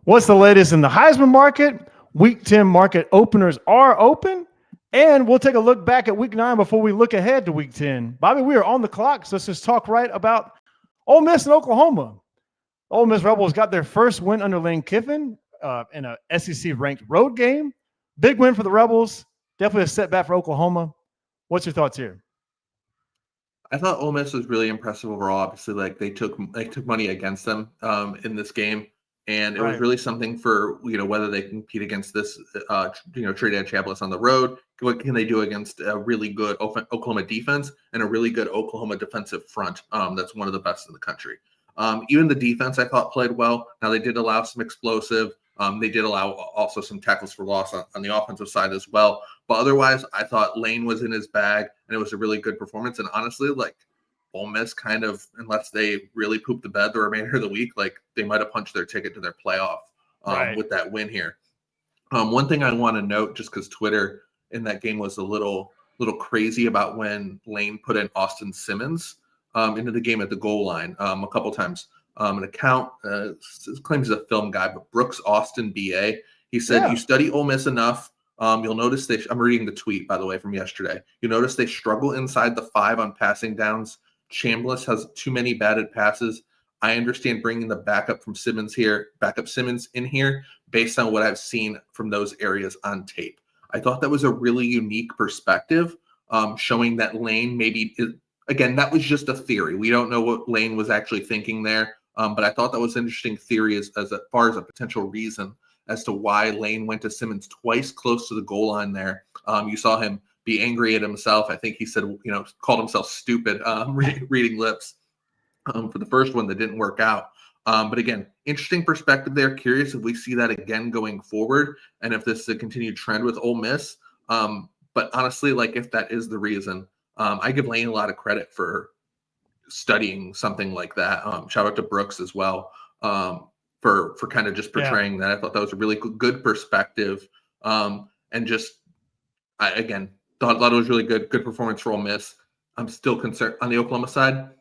What's the latest in the Heisman market? Week 10 market openers are open. And we'll take a look back at week 9 before we look ahead to week 10. Bobby, we are on the clock, so let's just talk right about Ole Miss and Oklahoma. Ole Miss Rebels got their first win under Lane Kiffin in a SEC-ranked road game. Big win for the Rebels. Definitely a setback for Oklahoma. What's your thoughts here? I thought Ole Miss was really impressive overall. Obviously, like they took money against them in this game, and it was really something for whether they compete against this Trinidad Chaplains on the road. What can they do against a really good Oklahoma defense and a really good Oklahoma defensive front? That's one of the best in the country. Even the defense I thought played well. Now they did allow some explosive. They did allow also some tackles for loss on the offensive side as well. But otherwise, I thought Lane was in his bag, and it was a really good performance. And honestly, like Ole Miss kind of, unless they really poop the bed the remainder of the week, like they might have punched their ticket to their playoff with that win here. One thing I want to note, just because Twitter in that game was a little crazy about when Lane put in Austin Simmons into the game at the goal line a couple times. An account claims he's a film guy, but Brooks Austin BA. He said, "You study Ole Miss enough. You'll notice I'm reading the tweet, by the way, from yesterday. You notice they struggle inside the 5 on passing downs. Chambliss has too many batted passes. I understand bringing the backup Simmons in here based on what I've seen from those areas on tape." I thought that was a really unique perspective, showing that Lane again, that was just a theory. We don't know what Lane was actually thinking there. But I thought that was an interesting theory as far as a potential reason as to why Lane went to Simmons twice close to the goal line there. You saw him be angry at himself. I think he said, called himself stupid, reading lips for the first one that didn't work out. But again, interesting perspective there. Curious if we see that again going forward and if this is a continued trend with Ole Miss. But honestly, like if that is the reason, I give Lane a lot of credit for studying something like that. Shout out to Brooks as well for kind of just portraying that. I thought that was a really good perspective. And just, I thought it was really good performance for Ole Miss. I'm still concerned on the Oklahoma side.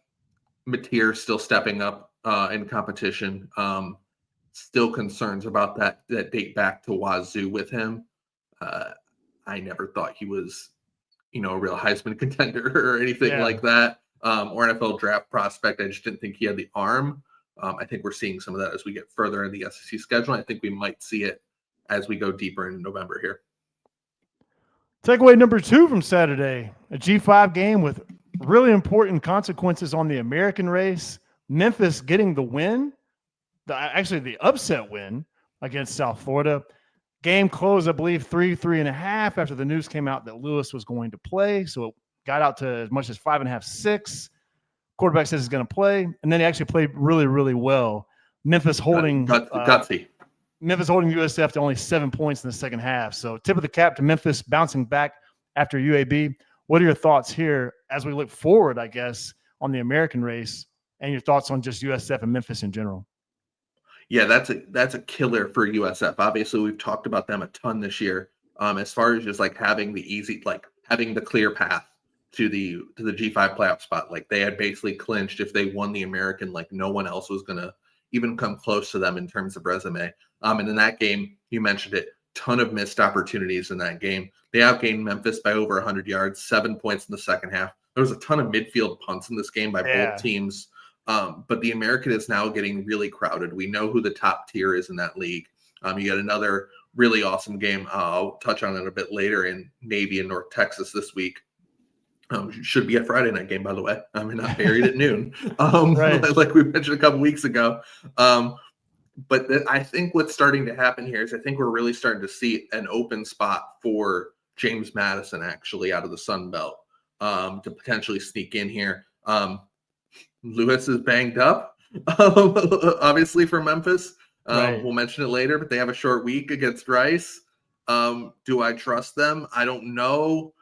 Mateer still stepping up in competition. Still concerns about that date back to Wazoo with him. I never thought he was, a real Heisman contender or anything like that. Or NFL draft prospect. I just didn't think he had the arm. I think we're seeing some of that as we get further in the SEC schedule. I think we might see it as we go deeper into November here. Takeaway number 2 from Saturday, a G5 game with really important consequences on the American race. Memphis getting the win, the upset win against South Florida. Game closed, I believe, 3.5 after the news came out that Lewis was going to play. So it got out to as much as 5.5, 6. Quarterback says he's going to play, and then he actually played really, really well. Memphis holding gutsy. Memphis holding USF to only 7 points in the second half. So tip of the cap to Memphis bouncing back after UAB. What are your thoughts here as we look forward, I guess, on the American race, and your thoughts on just USF and Memphis in general? Yeah, that's a killer for USF. Obviously, we've talked about them a ton this year. As far as just like having the clear path to the G5 playoff spot. Like they had basically clinched if they won the American, like no one else was gonna even come close to them in terms of resume. And in that game, you mentioned it, ton of missed opportunities in that game. They outgained Memphis by over 100 yards, 7 points in the second half. There was a ton of midfield punts in this game by both teams. But the American is now getting really crowded. We know who the top tier is in that league. You got another really awesome game. I'll touch on it a bit later in Navy in North Texas this week. Should be a Friday night game, by the way. Not buried at noon, like we mentioned a couple weeks ago. But I think what's starting to happen here is I think we're really starting to see an open spot for James Madison actually out of the Sun Belt to potentially sneak in here. Lewis is banged up, obviously for Memphis. We'll mention it later, but they have a short week against Rice. Do I trust them? I don't know.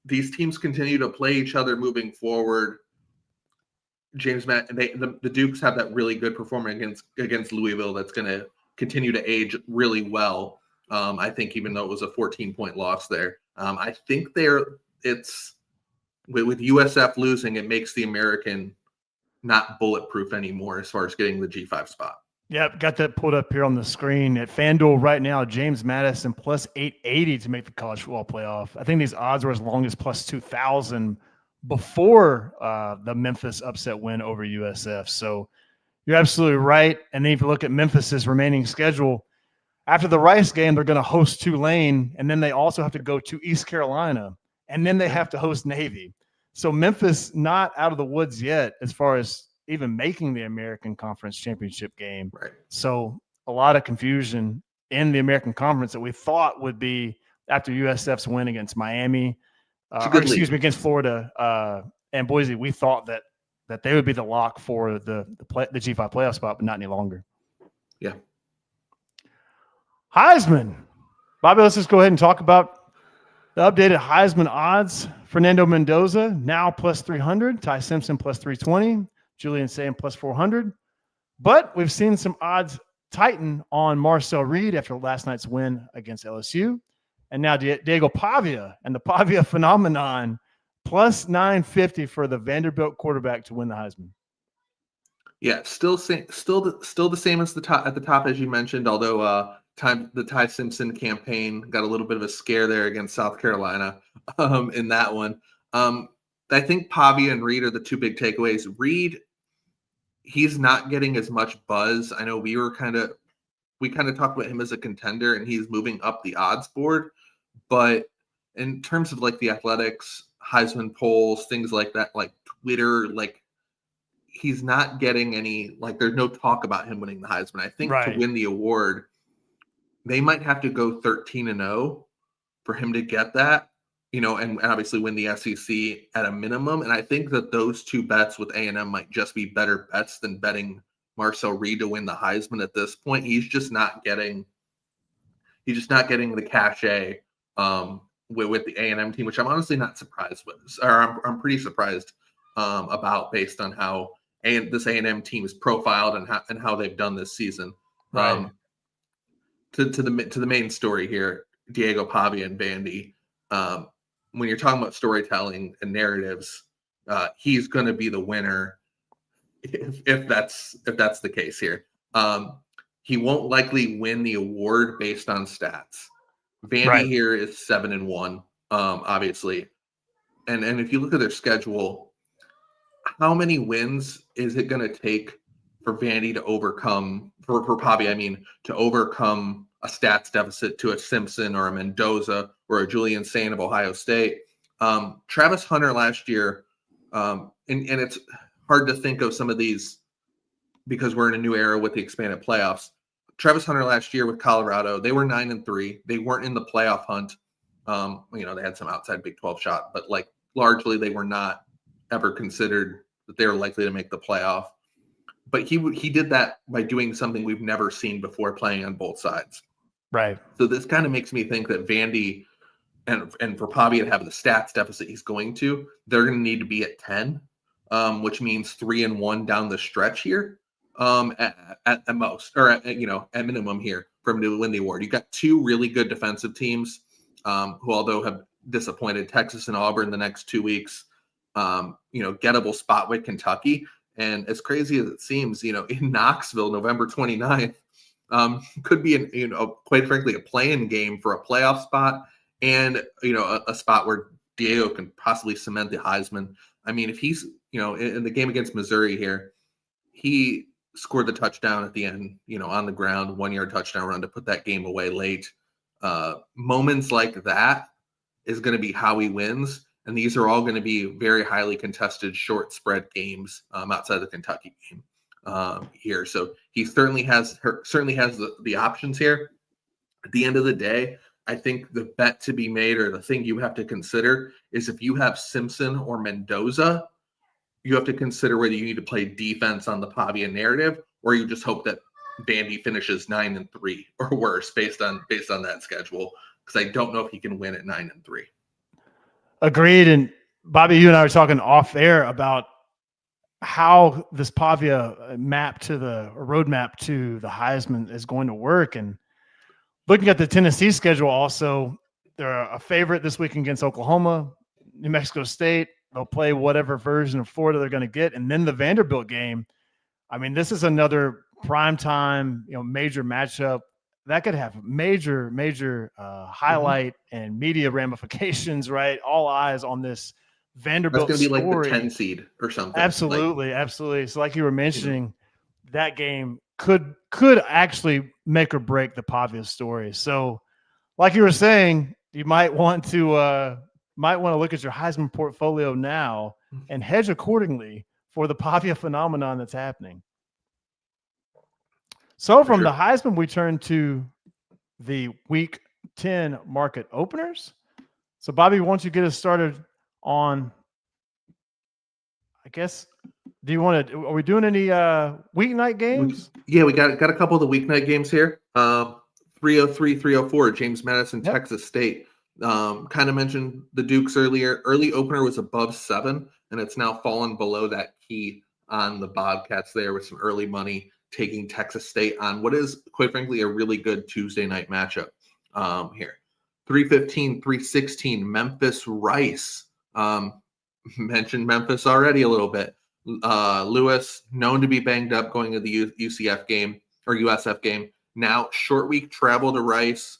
These teams continue to play each other moving forward. The Dukes have that really good performance against Louisville that's going to continue to age really well. I think even though it was a 14-point loss there, I think it's with USF losing, it makes the American not bulletproof anymore as far as getting the G5 spot. Yep, got that pulled up here on the screen. At FanDuel right now, James Madison plus 880 to make the college football playoff. I think these odds were as long as plus 2,000 before the Memphis upset win over USF. So you're absolutely right. And then if you look at Memphis's remaining schedule, after the Rice game, they're going to host Tulane, and then they also have to go to East Carolina, and then they have to host Navy. So Memphis not out of the woods yet as far as even making the American Conference Championship game. Right. So a lot of confusion in the American Conference that we thought would be after USF's win against Miami, against Florida and Boise. We thought that they would be the lock for the G5 playoff spot, but not any longer. Yeah. Heisman. Bobby, let's just go ahead and talk about the updated Heisman odds. Fernando Mendoza now plus 300, Ty Simpson plus 320, Julian Sayin plus 400. But we've seen some odds tighten on Marcel Reed after last night's win against LSU. And now Diego Pavia and the Pavia phenomenon plus 950 for the Vanderbilt quarterback to win the Heisman. Yeah, still the same as at the top as you mentioned, although the Ty Simpson campaign got a little bit of a scare there against South Carolina in that one. I think Pavia and Reed are the two big takeaways. Reed, he's not getting as much buzz. I know we kind of talked about him as a contender, and he's moving up the odds board. But in terms of like the athletics, Heisman polls, things like that, like Twitter, like he's not getting any, like there's no talk about him winning the Heisman. I think to win the award, they might have to go 13-0 for him to get that, and obviously win the SEC at a minimum. And I think that those two bets with A&M might just be better bets than betting Marcel Reed to win the Heisman at this point. He's just not getting the cachet with the A&M team, which I'm honestly not surprised with, or I'm pretty surprised about based on how this A&M team is profiled and how they've done this season. Right. To the main story here, Diego Pavia and Vandy. When you're talking about storytelling and narratives, he's going to be the winner if that's the case here. He won't likely win the award based on stats. Vandy here is 7-1, obviously, and if you look at their schedule, how many wins is it going to take for Vandy to overcome, for Pavia, to overcome a stats deficit to a Simpson or a Mendoza or a Julian Sayin of Ohio State? Travis Hunter last year, and it's hard to think of some of these because we're in a new era with the expanded playoffs. Travis Hunter last year with Colorado, they were 9-3. They weren't in the playoff hunt. They had some outside Big 12 shot, but like largely they were not ever considered that they were likely to make the playoff. But he did that by doing something we've never seen before, playing on both sides. Right. So this kind of makes me think that Vandy and for Pavia to have the stats deficit he's going to, they're going to need to be at 10, which means 3-1 down the stretch here, at most, or at minimum here for him to win the award. You got two really good defensive teams, who although have disappointed, Texas and Auburn the next 2 weeks, gettable spot with Kentucky. And as crazy as it seems, in Knoxville, November 29th, could be quite frankly, a play-in game for a playoff spot and, a spot where Diego can possibly cement the Heisman. If he's, in the game against Missouri here, he scored the touchdown at the end, on the ground, 1-yard touchdown run to put that game away late. Moments like that is going to be how he wins. And these are all going to be very highly contested, short spread games outside the Kentucky game here. So he certainly has the options here. At the end of the day, I think the bet to be made, or the thing you have to consider, is if you have Simpson or Mendoza, you have to consider whether you need to play defense on the Pavia narrative, or you just hope that Vandy finishes 9-3 or worse based on that schedule. Because I don't know if he can win at 9-3. Agreed. And Bobby, you and I were talking off air about how this Pavia roadmap to the Heisman is going to work. And looking at the Tennessee schedule also, they're a favorite this week against Oklahoma, New Mexico State. They'll play whatever version of Florida they're going to get. And then the Vanderbilt game. This is another prime time, major matchup that could have major highlight and media ramifications, right? All eyes on this That's Vanderbilt going to be like the story. 10 seed or something. Absolutely. So like you were mentioning, that game could actually make or break the Pavia story. So like you were saying, you might want to look at your Heisman portfolio now and hedge accordingly for the Pavia phenomenon that's happening. So from the Heisman, we turn to the Week 10 market openers. So Bobby, why don't you get us started on, I guess, are we doing any weeknight games? We got a couple of the weeknight games here. 303, 304, James Madison, Yep. Texas State. Kind of mentioned the Dukes earlier. Early opener was above 7, and it's now fallen below that key on the Bobcats there with some early money taking Texas State on what is, quite frankly, a really good Tuesday night matchup here. 315, 316, Memphis Rice. Mentioned Memphis already a little bit. Lewis, known to be banged up going to the UCF game or USF game. Now, short week travel to Rice.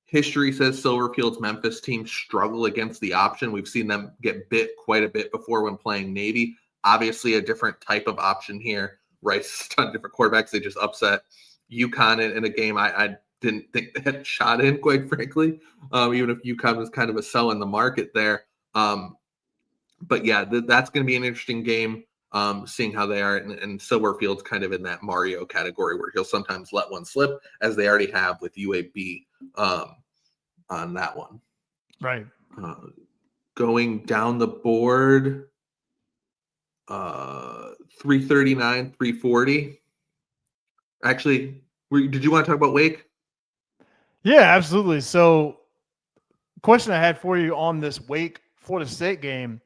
History says Silverfield's Memphis team struggle against the option. We've seen them get bit quite a bit before when playing Navy. Obviously, a different type of option here. Rice, a ton of different quarterbacks. They just upset UConn in a game I didn't think they had shot in, quite frankly, even if UConn was kind of a sell in the market there. But yeah, that's going to be an interesting game, seeing how they are. And Silverfield's kind of in that Mario category where he'll sometimes let one slip, as they already have with UAB on that one. Right. Going down the board, 339, 340. Actually, did you want to talk about Wake? Yeah, absolutely. So, question I had for you on this Wake Florida State game.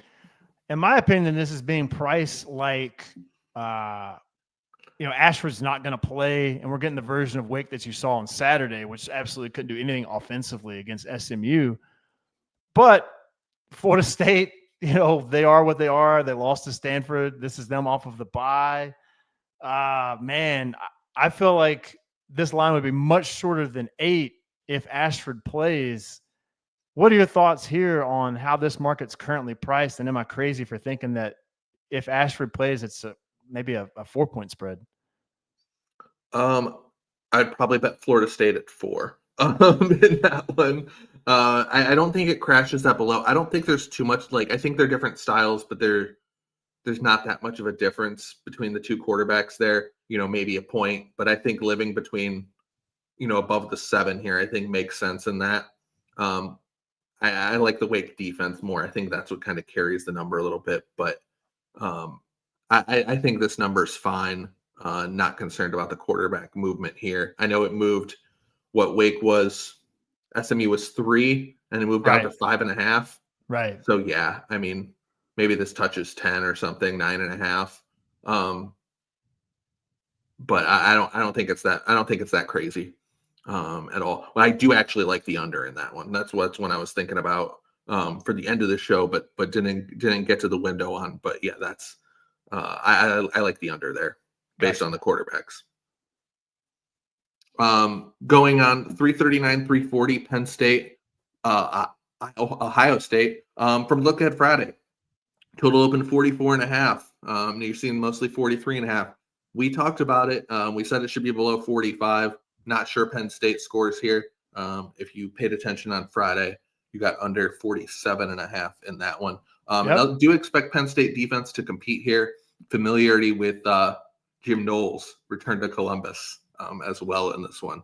In my opinion, this is being priced like, Ashford's not going to play, and we're getting the version of Wake that you saw on Saturday, which absolutely couldn't do anything offensively against SMU. But Florida State, they are what they are. They lost to Stanford. This is them off of the bye. Man, I feel like this line would be much shorter than 8 if Ashford plays. What are your thoughts here on how this market's currently priced? And am I crazy for thinking that if Ashford plays, it's maybe a 4-point spread? I'd probably bet Florida State at 4 in that one. I don't think it crashes that below. I don't think there's too much. I think they're different styles, but there's not that much of a difference between the two quarterbacks there. Maybe a point, but I think living between, above the 7 here, I think makes sense in that. I like the Wake defense more. I think that's what kind of carries the number a little bit, but I think this number is fine. Not concerned about the quarterback movement here. I know it moved what Wake was. SMU was 3, and it moved out to 5.5. Right. So yeah, I mean, maybe this touches 10 or something, 9.5. But I don't think it's that. I don't think it's that crazy at all. But I do actually like the under in that one. That's one I was thinking about for the end of the show, but didn't get to the window on. But yeah, that's I like the under there based on the quarterbacks. Going on 339, 340, Penn State, Ohio State. From Look Ahead Friday, total open 44.5. You're seeing mostly 43.5. We talked about it. We said it should be below 45. Not sure Penn State scores here. If you paid attention on Friday, you got under 47.5 in that one. I do expect Penn State defense to compete here. Familiarity with Jim Knowles returned to Columbus as well in this one.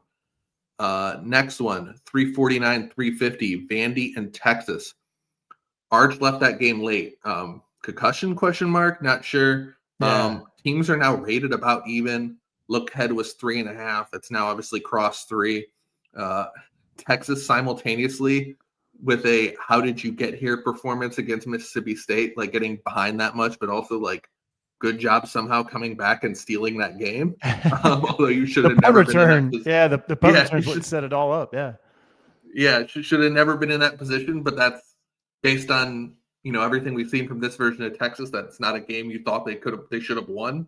Next one, 349, 350, Vandy and Texas. Arch left that game late. Concussion, ? Not sure. Yeah. Teams are now rated about even. Look ahead was 3.5. It's now obviously crossed 3. Texas simultaneously with a how did you get here performance against Mississippi State, getting behind that much, but also good job somehow coming back and stealing that game. Although you should have never been in that position. Yeah, the punt return would set it all up. Yeah. Yeah, should have never been in that position, but that's based on everything we've seen from this version of Texas. That's not a game you thought they should have won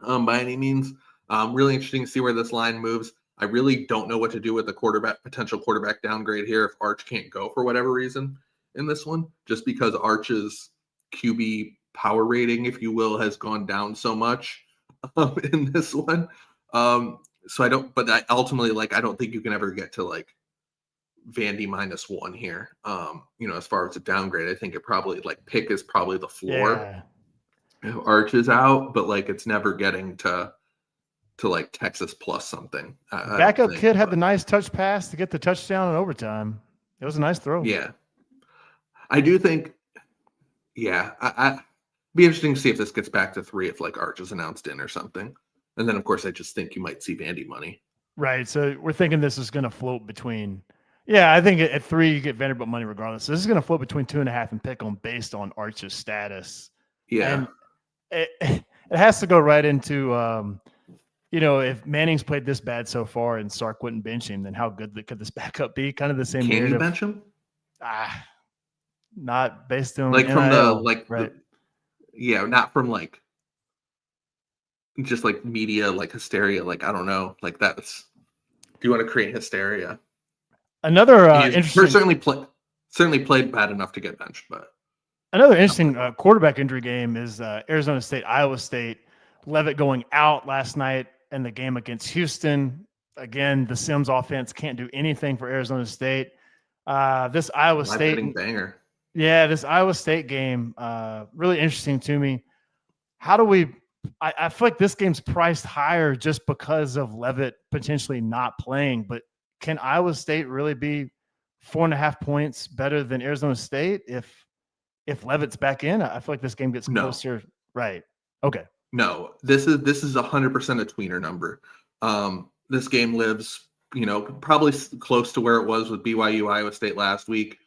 by any means. Really interesting to see where this line moves. I really don't know what to do with the potential quarterback downgrade here if Arch can't go for whatever reason in this one, just because Arch's QB power rating, if you will, has gone down so much in this one. So I ultimately, like, I don't think you can ever get to like Vandy -1 here. As far as a downgrade, I think it probably like pick is probably the floor if Arch is out, but like it's never getting to like Texas plus something. Backup kid had the nice touch pass to get the touchdown in overtime. It was a nice throw. Yeah. I do think, I be interesting to see if this gets back to 3 if like Arch is announced in or something. And then of course I just think you might see Vandy money. Right. So we're thinking this is going to float between. Yeah, I think at 3 you get Vanderbilt money regardless. So this is going to float between 2.5 and pick 'em based on Arch's status. Yeah. And it has to go right into if Manning's played this bad so far and Sark wouldn't bench him, then how good could this backup be? Kind of the same narrative. Can you bench him? Not based on like NIL, from the like right. Not from like just like media like hysteria. Like I don't know. Like that's. Do you want to create hysteria? Another interesting. Certainly played bad enough to get benched, but another interesting quarterback injury game is Arizona State, Iowa State. Levitt going out last night in the game against Houston. Again, the Sims offense can't do anything for Arizona State. This Iowa State banger. Yeah, this Iowa State game, really interesting to me. How do we? I feel like this game's priced higher just because of Levitt potentially not playing. But can Iowa State really be 4.5 points better than Arizona State if Levitt's back in? I feel like this game gets closer. Right. Okay. No, this is 100% a tweener number. This game lives, probably close to where it was with BYU Iowa State last week.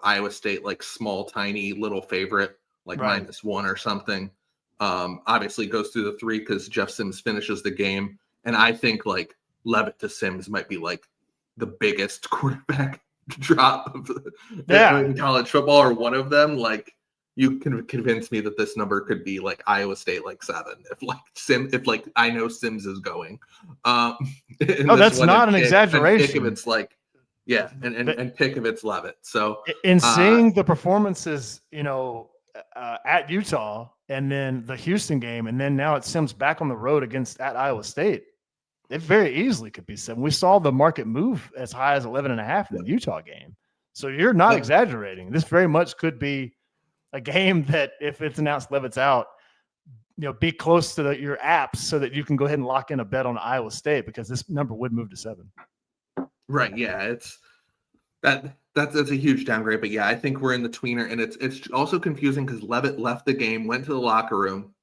Iowa State like small, tiny little favorite, like -1 or something. Obviously goes through the 3 because Jeff Sims finishes the game. And I think like Levitt to Sims might be like the biggest quarterback drop in college football, or one of them. Like you can convince me that this number could be like Iowa State like 7 if I know Sims is going. That's not an exaggeration. Pick if it's like and pick if it's Levitt. So in seeing the performances, at Utah and then the Houston game, and then now it Sims back on the road at Iowa State, it very easily could be 7. We saw the market move as high as 11.5 in the Utah game. So you're not exaggerating. This very much could be a game that if it's announced Levitt's out, be close to your apps so that you can go ahead and lock in a bet on Iowa State, because this number would move to 7. Right. Yeah. It's that's a huge downgrade, but yeah, I think we're in the tweener, and it's also confusing because Levitt left the game, went to the locker room,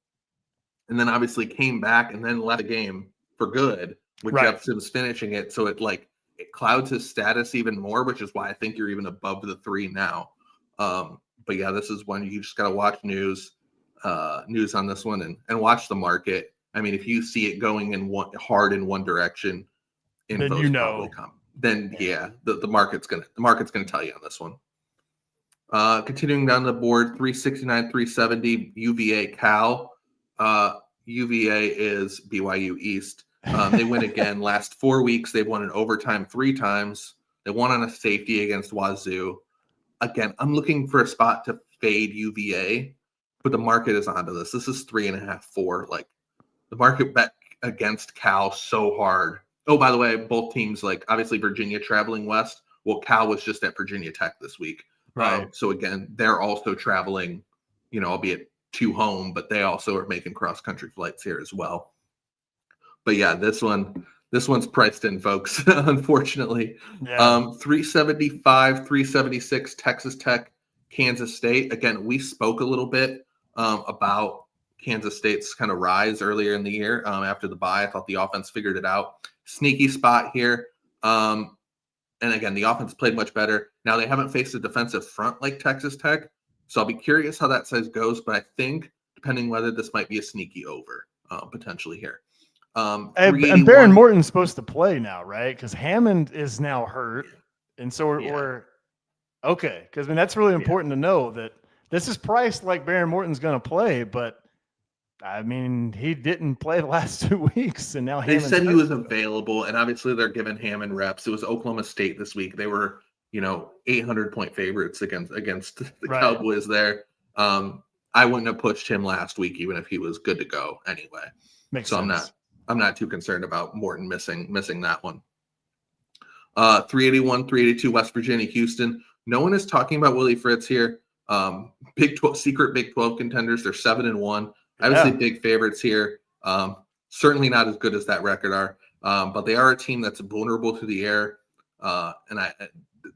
and then obviously came back and then left the game for good with Jeff Sims finishing it. So it clouds his status even more, which is why I think you're even above the 3 now. But yeah, this is one you just got to watch news on this one and watch the market. I mean, if you see it going hard in one direction, info's probably come. Then the market's gonna tell you on this one. Continuing down the board, 369, 370 UVA Cal. UVA is BYU East. They win again. Last 4 weeks, they've won in overtime 3 times. They won on a safety against Wazoo. Again, I'm looking for a spot to fade UVA, but the market is onto this. This is 3.5, 4. Like the market bet against Cal so hard. Oh, by the way, both teams, like obviously Virginia traveling west. Well, Cal was just at Virginia Tech this week. Right. So again, they're also traveling, albeit to home, but they also are making cross-country flights here as well. But yeah, this one's priced in, folks, unfortunately. 375, 376, Texas Tech, Kansas State. Again, we spoke a little bit about Kansas State's kind of rise earlier in the year after the bye. I thought the offense figured it out. Sneaky spot here. And again, the offense played much better. Now they haven't faced a defensive front like Texas Tech. So I'll be curious how that size goes. But I think, depending whether this might be a sneaky over potentially here. And Baron Morton's supposed to play now, right? Because Hammond is now hurt. And so we're okay. Because that's really important to know that this is priced like Baron Morton's going to play, but I mean, he didn't play the last 2 weeks, and now They Hammond's said he hurt. was available, and obviously they're giving Hammond reps. It was Oklahoma State this week. They were, 800-point favorites against the Right. Cowboys there. I wouldn't have pushed him last week, even if he was good to go anyway. Makes So sense. I'm not too concerned about Morton missing that one. 381, 382, West Virginia, Houston. No one is talking about Willie Fritz here. Big 12, secret Big 12 contenders. They're 7-1. Obviously, big favorites here. Certainly not as good as that record are, but they are a team that's vulnerable to the air.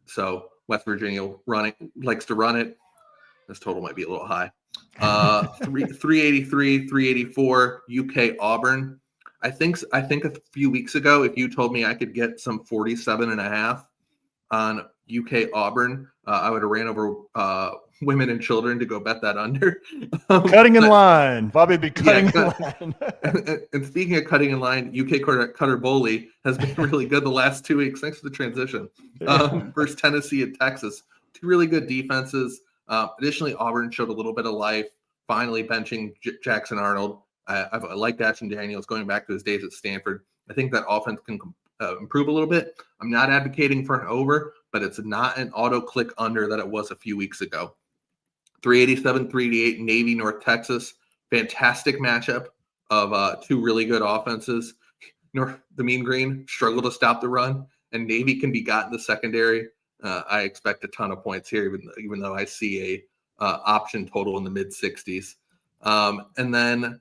So West Virginia likes to run it. This total might be a little high. 383, 384, UK Auburn. I think a few weeks ago, if you told me I could get some 47.5 on UK Auburn, I would have ran over women and children to go bet that under. Cutting in line. Bobby would be cutting in line. And speaking of cutting in line, UK Cutter Boley has been really good the last 2 weeks. Thanks for the transition. Versus Tennessee and Texas. Two really good defenses. Additionally, Auburn showed a little bit of life, finally benching Jackson Arnold. I like Ashton Daniels going back to his days at Stanford. I think that offense can improve a little bit. I'm not advocating for an over, but it's not an auto click under that it was a few weeks ago. 387, 388, Navy, North Texas. Fantastic matchup of two really good offenses. The Mean Green struggle to stop the run, and Navy can be got in the secondary. I expect a ton of points here, even though I see a option total in the mid 60s. And then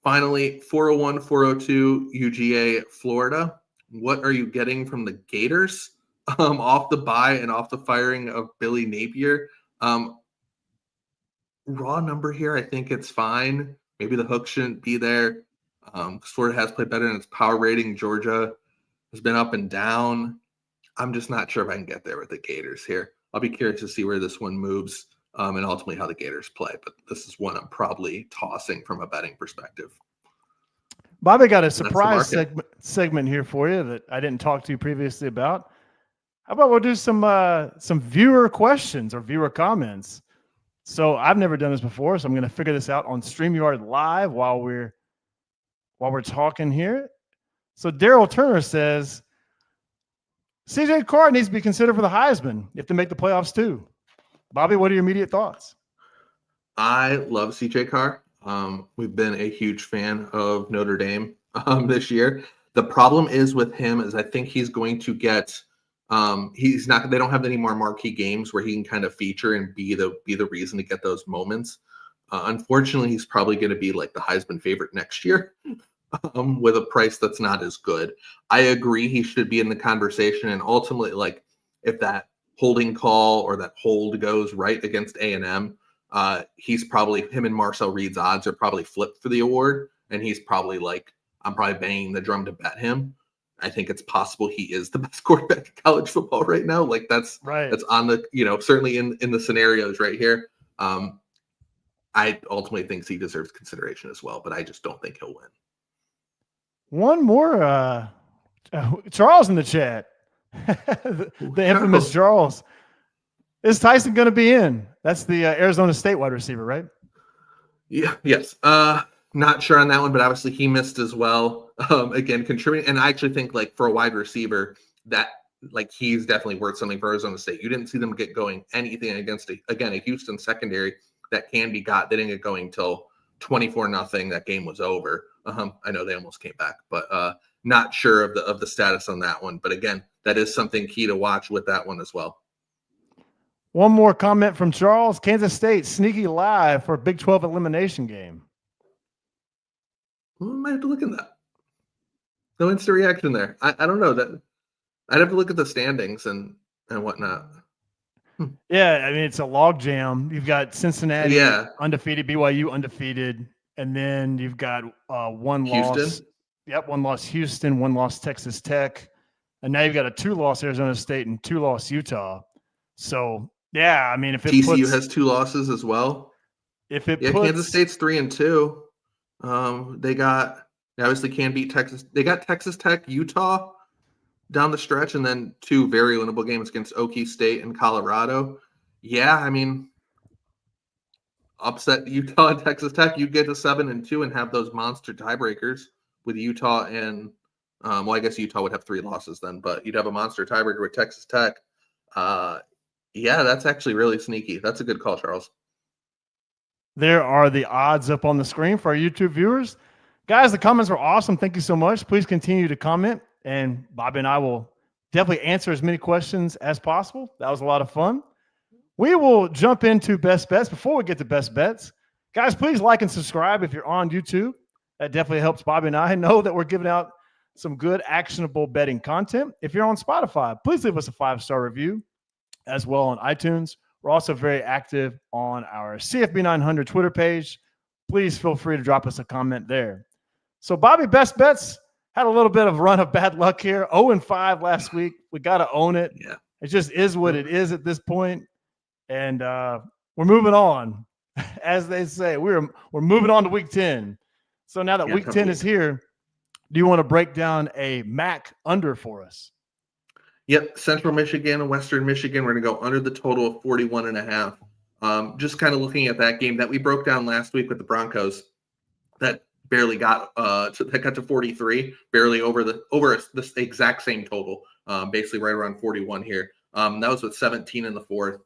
finally, 401, 402, UGA, Florida. What are you getting from the Gators off the bye and off the firing of Billy Napier? Raw number here, I think it's fine. Maybe the hook shouldn't be there. Florida has played better in its power rating. Georgia has been up and down. I'm just not sure if I can get there with the Gators here. I'll be curious to see where this one moves and ultimately how the Gators play. But this is one I'm probably tossing from a betting perspective. Bobby got a surprise segment here for you that I didn't talk to you previously about. How about we'll do some viewer questions or viewer comments? So I've never done this before, so I'm going to figure this out on StreamYard Live while we're talking here. So Daryl Turner says, CJ Carr needs to be considered for the Heisman if they make the playoffs too. Bobby, what are your immediate thoughts? I love CJ Carr. We've been a huge fan of Notre Dame this year. The problem is with him is I think he's going to get they don't have any more marquee games where he can kind of feature and be the reason to get those moments. Unfortunately, he's probably going to be like the Heisman favorite next year with a price that's not as good. I agree he should be in the conversation, and ultimately, like if that holding call or that hold goes right against A&M, he's probably, him and Marcel Reed's odds are probably flipped for the award, and he's probably like, I'm probably banging the drum to bet him. I think it's possible he is the best quarterback in college football right now. Like that's right. That's on the, certainly in the scenarios right here. I ultimately think he deserves consideration as well, but I just don't think he'll win. One more, Charles in the chat, the infamous Charles. Is Tyson going to be in? That's the Arizona State wide receiver, right? Yeah. Yes. Not sure on that one, but obviously he missed as well. Again, contributing, and I actually think like for a wide receiver that like he's definitely worth something for Arizona State. You didn't see them get going anything against a Houston secondary that can be got. They didn't get going till 24-0. That game was over. I know they almost came back, but not sure of the status on that one. But again, that is something key to watch with that one as well. One more comment from Charles. Kansas State sneaky live for a Big 12 elimination game. Well, I might have to look at that. No instant reaction there. I don't know that. I'd have to look at the standings and whatnot. Yeah, I mean it's a log jam. You've got Cincinnati undefeated, BYU undefeated, and then you've got one Houston. loss. Yep, one loss Houston, one loss Texas Tech, and now you've got a 2-loss Arizona State and 2-loss Utah. So yeah, I mean if TCU has 2 losses as well. Kansas State's 3-2. They obviously can beat Texas. They got Texas Tech, Utah down the stretch, and then 2 very winnable games against Okie State and Colorado. Yeah, I mean, upset Utah and Texas Tech, you get to 7-2 and have those monster tiebreakers with Utah and well, I guess Utah would have 3 losses then, but you'd have a monster tiebreaker with Texas Tech. Yeah, that's actually really sneaky. That's a good call, Charles. There are the odds up on the screen for our YouTube viewers. Guys, the comments were awesome. Thank you so much. Please continue to comment, and Bobby and I will definitely answer as many questions as possible. That was a lot of fun. We will jump into best bets. Before we get to best bets, guys, please like and subscribe if you're on YouTube. That definitely helps Bobby and I know that we're giving out some good, actionable betting content. If you're on Spotify, please leave us a 5-star review as well on iTunes. We're also very active on our CFB900 Twitter page. Please feel free to drop us a comment there. So, Bobby, best bets had a little bit of a run of bad luck here. 0-5 last week. We got to own it. Yeah. It just is what it is at this point. And we're moving on. As they say, we're moving on to week 10. So now that week 10 is here, do you want to break down a MAC under for us? Yep. Central Michigan and Western Michigan, we're going to go under the total of 41.5. Just kind of looking at that game that we broke down last week with the Broncos, that barely got to 43, barely over this exact same total, basically right around 41 here. That was with 17 in the fourth.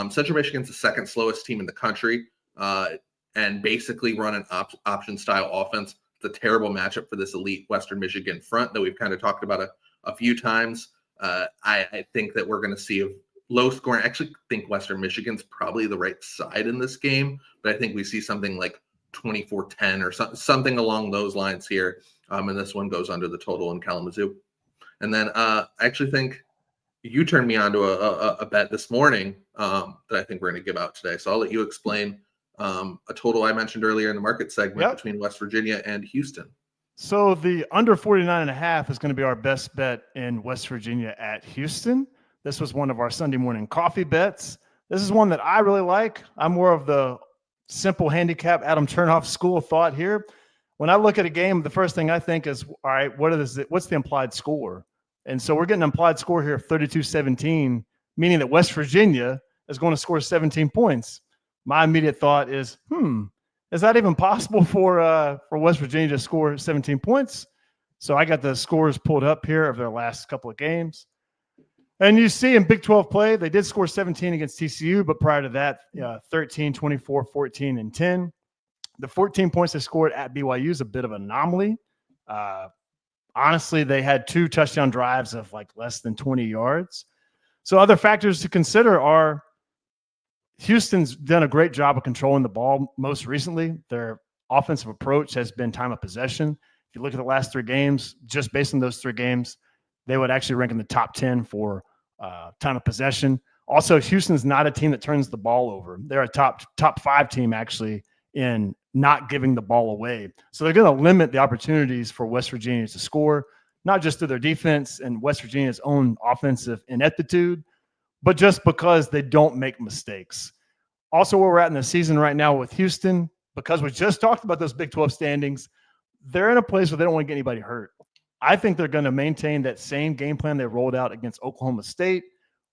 Central Michigan's the second slowest team in the country, and basically run an option style offense. It's a terrible matchup for this elite Western Michigan front that we've kind of talked about a few times. I think that we're going to see a low scoring. I actually think Western Michigan's probably the right side in this game, but I think we see something like 24-10 or something along those lines here. And this one goes under the total in Kalamazoo. And then I actually think you turned me on to a bet this morning that I think we're going to give out today. So I'll let you explain a total I mentioned earlier in the market segment between West Virginia and Houston. So the under 49.5 is going to be our best bet in West Virginia at Houston. This was one of our Sunday morning coffee bets. This is one that I really like. I'm more of the simple handicap Adam Chernoff school of thought here. When I look at a game, the first thing I think is, all right, what's the implied score? And so we're getting an implied score here of 32-17, meaning that West Virginia is going to score 17 points. My immediate thought is, is that even possible for West Virginia to score 17 points? So I got the scores pulled up here of their last couple of games. And you see in Big 12 play, they did score 17 against TCU, but prior to that, 13, 24, 14, and 10. The 14 points they scored at BYU is a bit of an anomaly. Honestly, they had 2 touchdown drives of like less than 20 yards. So other factors to consider are Houston's done a great job of controlling the ball most recently. Their offensive approach has been time of possession. If you look at the last 3 games, just based on those 3 games, they would actually rank in the top 10 for time of possession. Also, Houston's not a team that turns the ball over. They're a top 5 team actually in not giving the ball away. So they're going to limit the opportunities for West Virginia to score, not just through their defense and West Virginia's own offensive ineptitude, but just because they don't make mistakes. Also, where we're at in the season right now with Houston, because we just talked about those Big 12 standings, they're in a place where they don't want to get anybody hurt. I think they're going to maintain that same game plan they rolled out against Oklahoma State,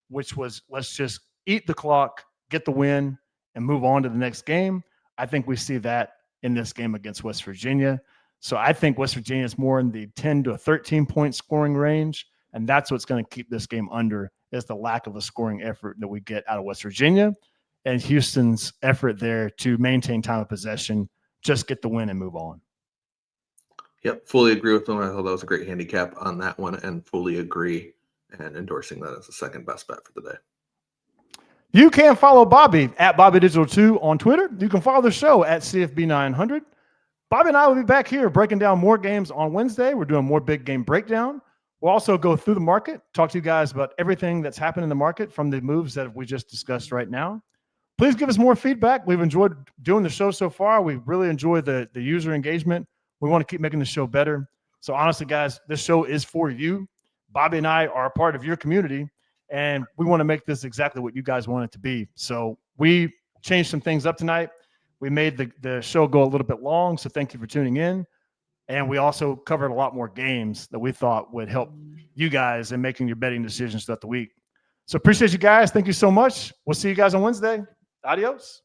which was let's just eat the clock, get the win, and move on to the next game. I think we see that in this game against West Virginia. So I think West Virginia is more in the 10 to 13-point scoring range, and that's what's going to keep this game under is the lack of a scoring effort that we get out of West Virginia and Houston's effort there to maintain time of possession, just get the win and move on. Yep, fully agree with them. I thought that was a great handicap on that one and fully agree and endorsing that as the second best bet for the day. You can follow Bobby at BobbyDigital2 on Twitter. You can follow the show at CFB900. Bobby and I will be back here breaking down more games on Wednesday. We're doing more big game breakdown. We'll also go through the market, talk to you guys about everything that's happened in the market from the moves that we just discussed right now. Please give us more feedback. We've enjoyed doing the show so far. We really enjoy the user engagement. We want to keep making the show better. So honestly, guys, this show is for you. Bobby and I are a part of your community, and we want to make this exactly what you guys want it to be. So we changed some things up tonight. We made the show go a little bit long, so thank you for tuning in. And we also covered a lot more games that we thought would help you guys in making your betting decisions throughout the week. So appreciate you guys. Thank you so much. We'll see you guys on Wednesday. Adios.